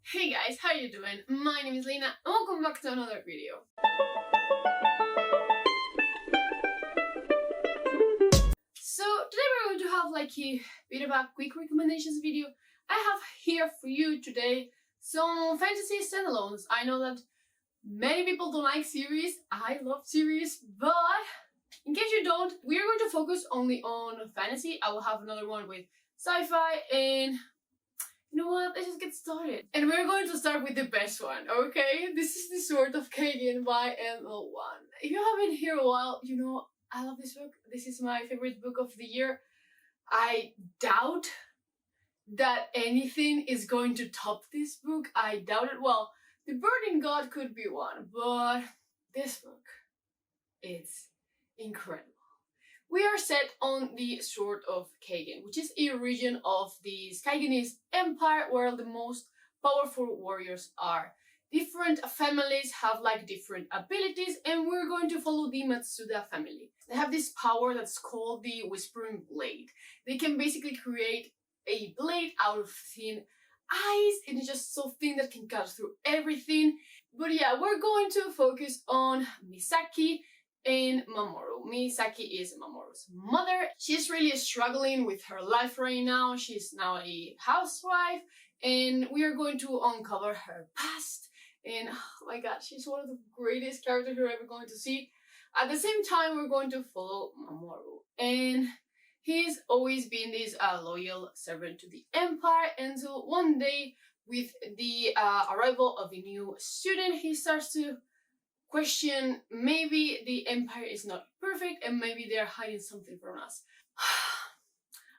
Hey guys, how you doing? My name is Lena and welcome back to another video. So today we're going to have like a bit of a quick recommendations video. I have here for you today some fantasy standalones. I know that many people don't like series. I love series, but in case you don't, we're going to focus only on fantasy. I will have another one with sci-fi, and you know what? Let's just get started. And we're going to start with the best one, okay? This is the Sword of Kaigen by ML1. If you haven't been here a while, you know I love this book. This is my favorite book of the year. I doubt that anything is going to top this book. I doubt it. Well, The Burning God could be one, but this book, it's incredible. We are set on the Sword of Kaigen, which is a region of the Kaigenese Empire where the most powerful warriors are. Different families have like different abilities, and we're going to follow the Matsuda family. They have this power that's called the Whispering Blade. They can basically create a blade out of thin ice, and it's just so thin that can cut through everything. But yeah, we're going to focus on Misaki and Mamoru. Misaki is Mamoru's mother. She's really struggling with her life right now. She's now a housewife, and we are going to uncover her past. And oh my god, she's one of the greatest characters you're ever going to see. At the same time, we're going to follow Mamoru, and he's always been this loyal servant to the Empire until one day, with the arrival of a new student, he starts to question maybe the Empire is not perfect and maybe they're hiding something from us.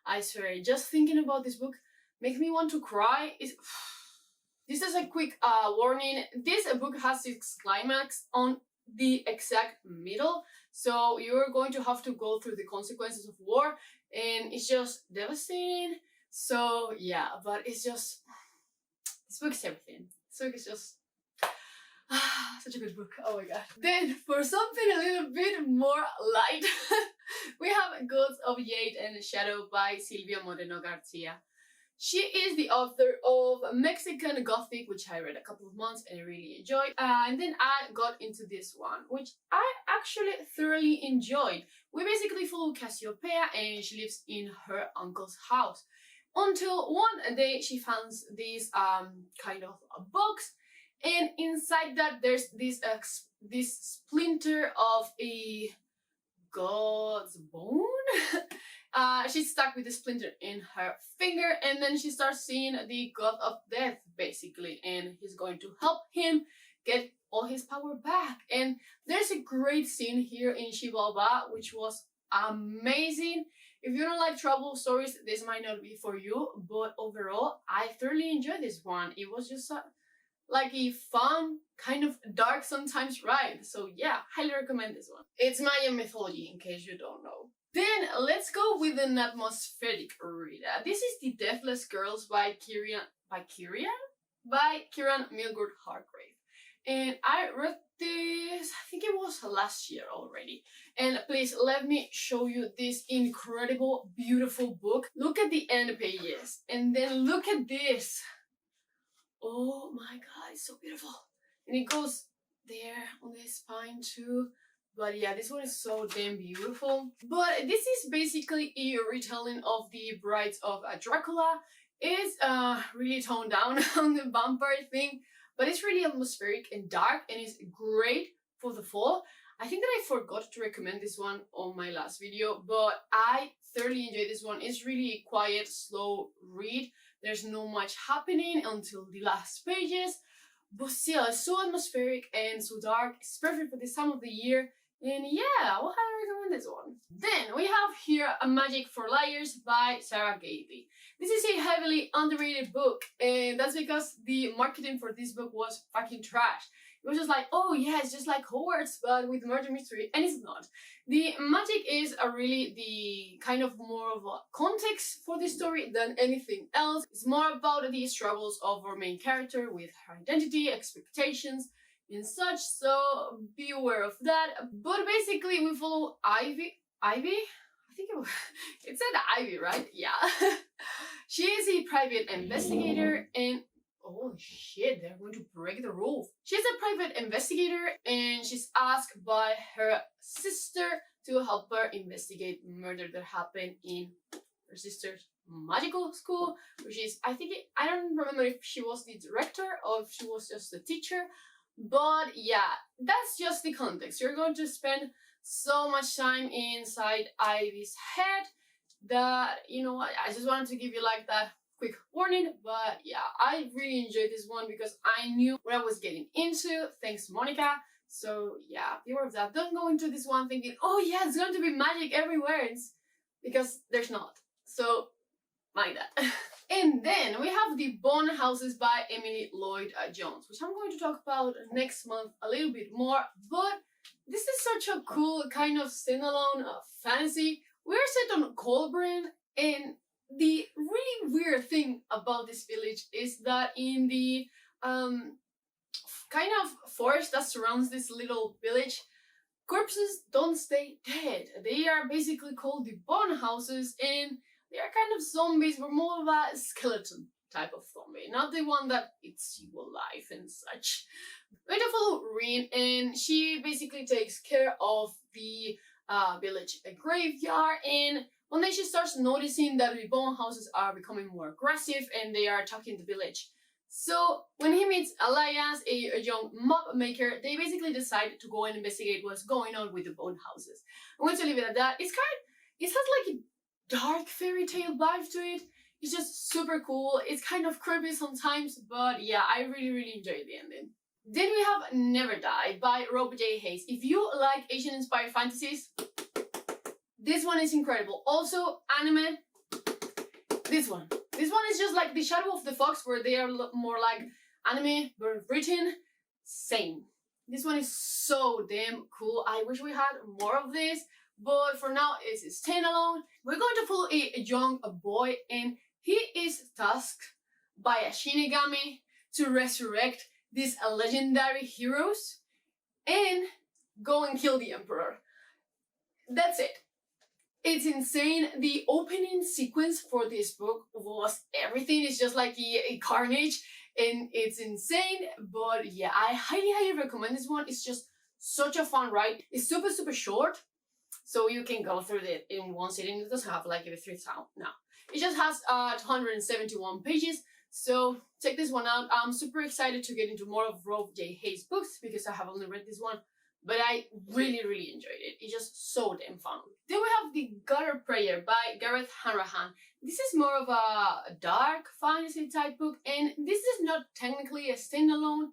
I swear, just thinking about this book makes me want to cry. This is a quick warning. This book has its climax on the exact middle, so you're going to have to go through the consequences of war, and it's just devastating. So yeah, but it's just, this book is everything. This book is just such a good book. Oh my god. Then for something a little bit more light, we have Gods of Jade and Shadow by Silvia Moreno Garcia. She is the author of Mexican Gothic, which I read a couple of months and I really enjoyed. And then I got into this one, which I actually thoroughly enjoyed. We basically follow Cassiopeia, and she lives in her uncle's house until one day she finds this kind of a box, and inside that there's this splinter of a god's bone. She's stuck with the splinter in her finger, and then she starts seeing the god of death basically, and he's going to help him get all his power back. And there's a great scene here in Shivalba which was amazing. If you don't like trouble stories, this might not be for you, but overall I thoroughly enjoyed this one. It was just like a fun, kind of dark sometimes ride. So yeah, highly recommend this one. It's Mayan mythology, in case you don't know. Then let's go with an atmospheric read. This is the Deathless Girls by Kieran Milgard Hargrave. And I read this, I think it was last year already. And please let me show you this incredible, beautiful book. Look at the end pages, and then look at this. Oh my god, it's so beautiful. And it goes there on the spine too. But yeah, this one is so damn beautiful. But this is basically a retelling of the Brides of Dracula. It's really toned down on the vampire thing, but it's really atmospheric and dark, and it's great for the fall. I think that I forgot to recommend this one on my last video, but I thoroughly enjoyed this one. It's really a quiet, slow read. There's not much happening until the last pages, but still, it's so atmospheric and so dark. It's perfect for this time of the year, and yeah, I will highly recommend this one. Then we have here A Magic for Liars by Sarah Gailey. This is a heavily underrated book, and that's because the marketing for this book was fucking trash. It was just like, oh yeah, it's just like Hogwarts, but with murder mystery, and it's not. The magic is really the kind of more of a context for the story than anything else. It's more about the struggles of our main character with her identity, expectations, and such, so be aware of that. But basically we follow Ivy? I think it said Ivy, right? Yeah. She is a private investigator, and oh shit, they're going to break the rule. She's a private investigator and she's asked by her sister to help her investigate murder that happened in her sister's magical school, which is, I don't remember if she was the director or if she was just the teacher, but yeah, that's just the context. You're going to spend so much time inside Ivy's head that, you know, I just wanted to give you like that quick warning. But yeah, I really enjoyed this one because I knew what I was getting into, thanks Monica. So yeah, beware of that. Don't go into this one thinking, oh yeah, it's going to be magic everywhere. It's because there's not. So mind that. And then we have the Bone Houses by Emily Lloyd Jones, which I'm going to talk about next month a little bit more. But this is such a cool kind of standalone fantasy. We're set on Colburn, and the really weird thing about this village is that in the kind of forest that surrounds this little village, corpses don't stay dead. They are basically called the Bone Houses, and they are kind of zombies, but more of a skeleton type of zombie, not the one that eats you alive and such. We're going to follow Rin, and she basically takes care of the village graveyard, and one day she starts noticing that the Bone Houses are becoming more aggressive and they are attacking the village. So when he meets Elias, a young mop maker, they basically decide to go and investigate what's going on with the Bone Houses. I'm going to leave it at that. It has like a dark fairy tale vibe to it. It's just super cool. It's kind of creepy sometimes, but yeah, I really enjoyed the ending. Then we have Never Die by Rob J. Hayes. If you like Asian-inspired fantasies, this one is incredible. Also, anime, this one. This one is just like The Shadow of the Fox, where they are more like anime, but written, same. This one is so damn cool. I wish we had more of this, but for now, it's standalone. We're going to follow a young boy, and he is tasked by a Shinigami to resurrect these legendary heroes and go and kill the Emperor. That's it. It's insane. The opening sequence for this book was everything. It's just like a carnage, and it's insane. But yeah, I highly recommend this one. It's just such a fun ride. It's super short, so you can go through it in one sitting. It doesn't have like a 3,000. No, it just has 271 pages. So check this one out. I'm super excited to get into more of Rob J. Hayes' books because I have only read this one, but I really enjoyed it. It's just so damn fun. Then we have The Gutter Prayer by Gareth Hanrahan. This is more of a dark fantasy type book, and this is not technically a standalone,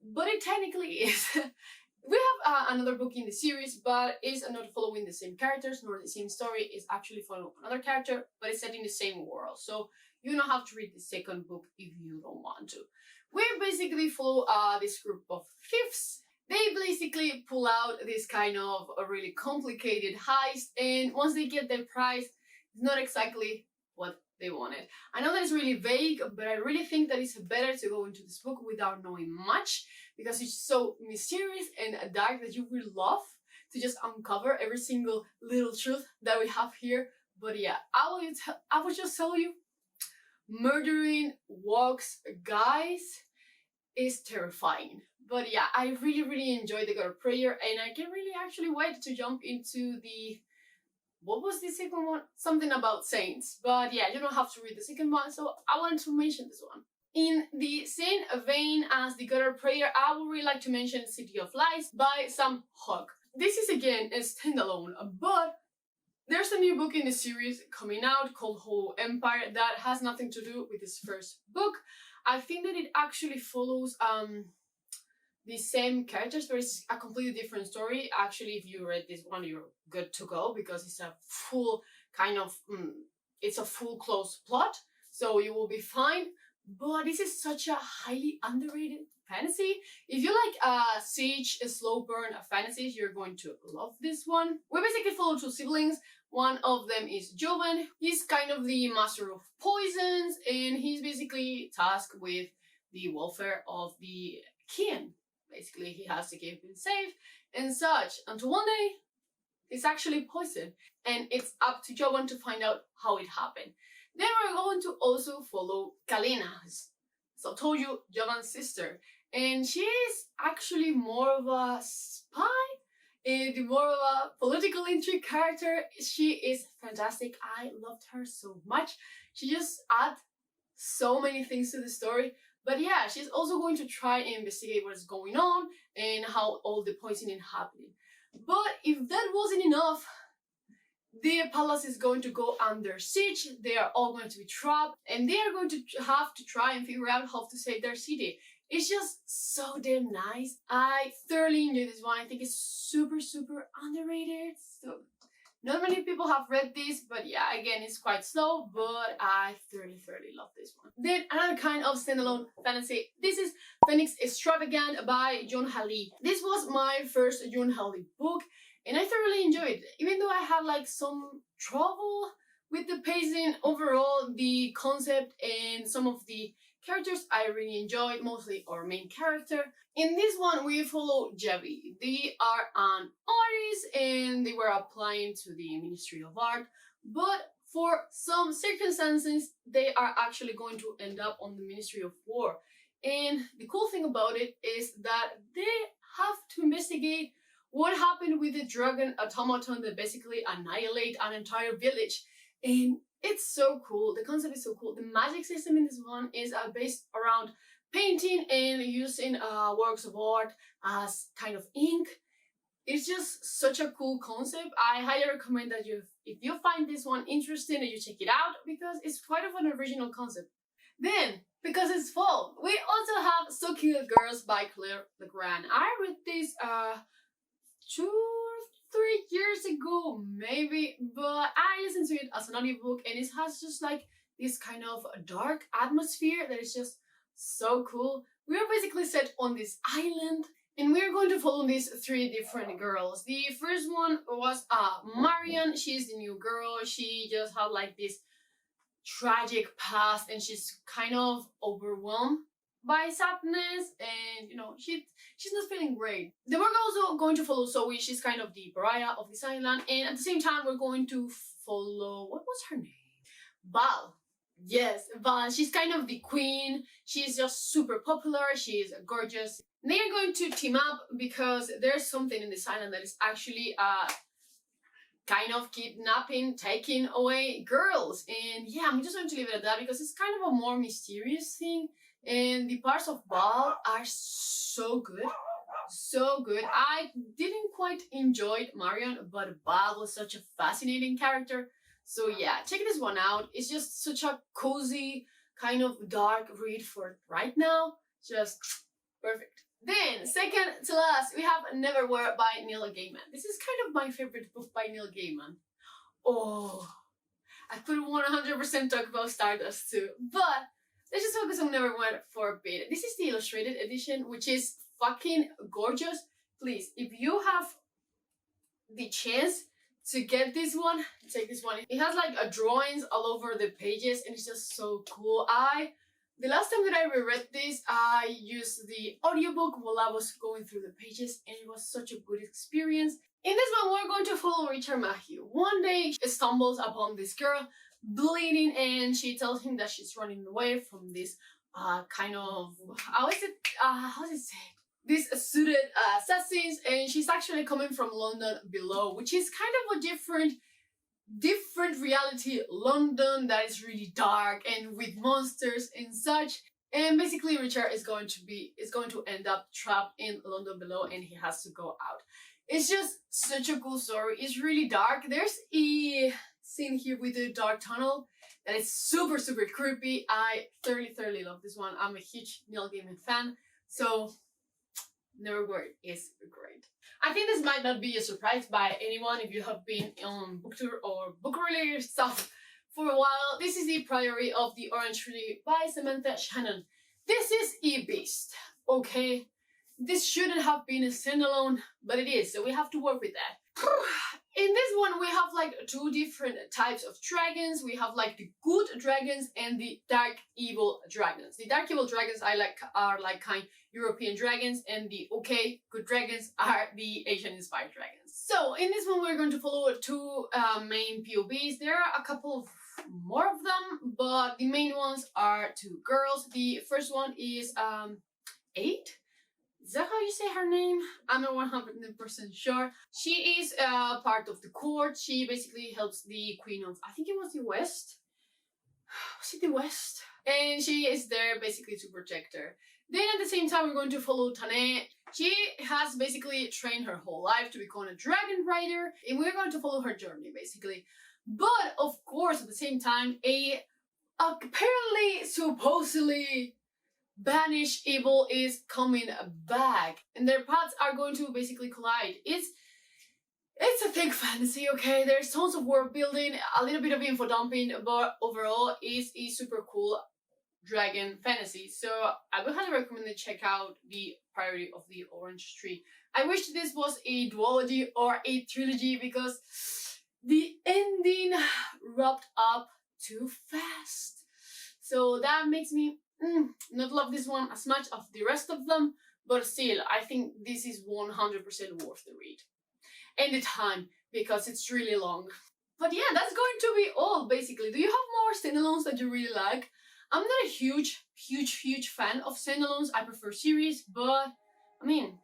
but it technically is. We have another book in the series, but it's not following the same characters nor the same story. It's actually following another character, but it's set in the same world. So you don't have to read the second book if you don't want to. We basically follow this group of thieves. They basically pull out this kind of a really complicated heist, and once they get their prize, it's not exactly what they wanted. I know that it's really vague, but I really think that it's better to go into this book without knowing much, because it's so mysterious and dark that you will love to just uncover every single little truth that we have here. But yeah, I will just tell you, murdering walks guys is terrifying. But yeah, I really enjoyed The Gutter Prayer, and I can really actually wait to jump into the, what was the second one? Something about saints. But yeah, you don't have to read the second one, so I wanted to mention this one. In the same vein as The Gutter Prayer, I would really like to mention City of Lies by Sam Hogg. This is again a standalone, but there's a new book in the series coming out called Whole Empire that has nothing to do with this first book. I think that it actually follows the same characters, but it's a completely different story. Actually, if you read this one, you're good to go because it's a full kind of, it's a full closed plot, so you will be fine. But this is such a highly underrated fantasy. If you like siege, slow burn fantasies, you're going to love this one. We basically follow two siblings. One of them is Joven. He's kind of the master of poisons, and he's basically tasked with the welfare of the king. Basically, he has to keep him safe and such, until one day, he's actually poisoned, and it's up to Joven to find out how it happened. Then we're going to also follow Kalena's So I told you, Javan's sister. And she is actually more of a spy and more of a political intrigue character. She is fantastic. I loved her so much. She just adds so many things to the story. But yeah, she's also going to try and investigate what's going on and how all the poisoning happening. But if that wasn't enough, the palace is going to go under siege. They are all going to be trapped, and they are going to have to try and figure out how to save their city. It's just so damn nice. I thoroughly enjoy this one. I think it's super, super underrated. So not many people have read this, but yeah, again, it's quite slow, but I thoroughly love this one. Then another kind of standalone fantasy. This is Phoenix Extravagant by John Halley. This was my first John Halley book, and I thoroughly enjoyed it. Even though I had like some trouble with the pacing, overall, the concept and some of the characters I really enjoyed, mostly our main character. In this one, we follow Jade. They are an artist and they were applying to the Ministry of Art, but for some circumstances, they are actually going to end up on the Ministry of War. And the cool thing about it is that they have to investigate what happened with the dragon automaton that basically annihilate an entire village. And it's so cool. The concept is so cool. The magic system in this one is based around painting and using works of art as kind of ink. It's just such a cool concept. I highly recommend that if you find this one interesting, that you check it out because it's quite of an original concept. Then, because it's fall, we also have Sawkill Girls by Claire Legrand. I read this 2 or 3 years ago, maybe, but I listened to it as an audiobook and it has just like this kind of dark atmosphere that is just so cool. We are basically set on this island and we're going to follow these 3 different girls. The first one was Marian. She's the new girl. She just had like this tragic past and she's kind of overwhelmed by sadness, and you know she's not feeling great. Then we're also going to follow Zoe. She's kind of the pariah of this island, and at the same time we're going to follow, what was her name? Val. Yes, Val. She's kind of the queen. She's just super popular. She's gorgeous. They are going to team up because there's something in this island that is actually kind of kidnapping, taking away girls. And yeah, I'm just going to leave it at that because it's kind of a more mysterious thing. And the parts of Val are so good. So good. I didn't quite enjoy Marion, but Val was such a fascinating character. So yeah, check this one out. It's just such a cozy, kind of dark read for right now. Just perfect. Then, second to last, we have Neverwhere by Neil Gaiman. This is kind of my favorite book by Neil Gaiman. Oh, I could 100% talk about Stardust too, but let's just focus on Neverwhere for a bit. This is the illustrated edition, which is fucking gorgeous. Please, if you have the chance to get this one, take this one. It has like drawings all over the pages and it's just so cool. The last time that I reread this, I used the audiobook while I was going through the pages and it was such a good experience. In this one, we're going to follow Richard Mayhew. One day, she stumbles upon this girl bleeding and she tells him that she's running away from this kind of, how is it said? These suited assassins, and she's actually coming from London below, which is kind of a different reality. London that is really dark and with monsters and such. And basically Richard is going to end up trapped in London below and he has to go out. It's just such a cool story. It's really dark. There's a scene here with the dark tunnel that is super creepy. I thoroughly love this one. I'm a huge Neil Gaiman fan, so Neverwhere is great. I think this might not be a surprise by anyone if you have been on book tour or book related stuff for a while. This is the Priory of the Orange Tree by Samantha Shannon. This is a beast, okay? This shouldn't have been a standalone, but it is, so we have to work with that. In this one, we have like 2 different types of dragons. We have like the good dragons and the dark evil dragons. The dark evil dragons are like kind European dragons, and the okay good dragons are the Asian inspired dragons. So in this one, we're going to follow 2 main POVs. There are a couple of more of them, but the main ones are two girls. The first one is Jade. Is that how you say her name? I'm not 100% sure. She is part of the court. She basically helps the queen of, I think it was the West. Was it the West? And she is there basically to protect her. Then at the same time, we're going to follow Tane. She has basically trained her whole life to become a dragon rider, and we're going to follow her journey basically. But of course, at the same time, a apparently, supposedly banished evil is coming back, and their paths are going to basically collide. It's a thick fantasy, okay? There's tons of world building, a little bit of info dumping, but overall, it's a super cool dragon fantasy. So I would highly recommend to check out the Priory of the Orange Tree. I wish this was a duology or a trilogy because the ending wrapped up too fast. So that makes me not love this one as much of the rest of them, but still, I think this is 100% worth the read. And the time, because it's really long. But yeah, that's going to be all, basically. Do you have more standalones that you really like? I'm not a huge fan of standalones. I prefer series, but I mean,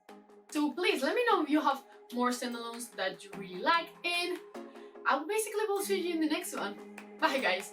so please let me know if you have more standalones that you really like, and I basically will see you in the next one. Bye guys!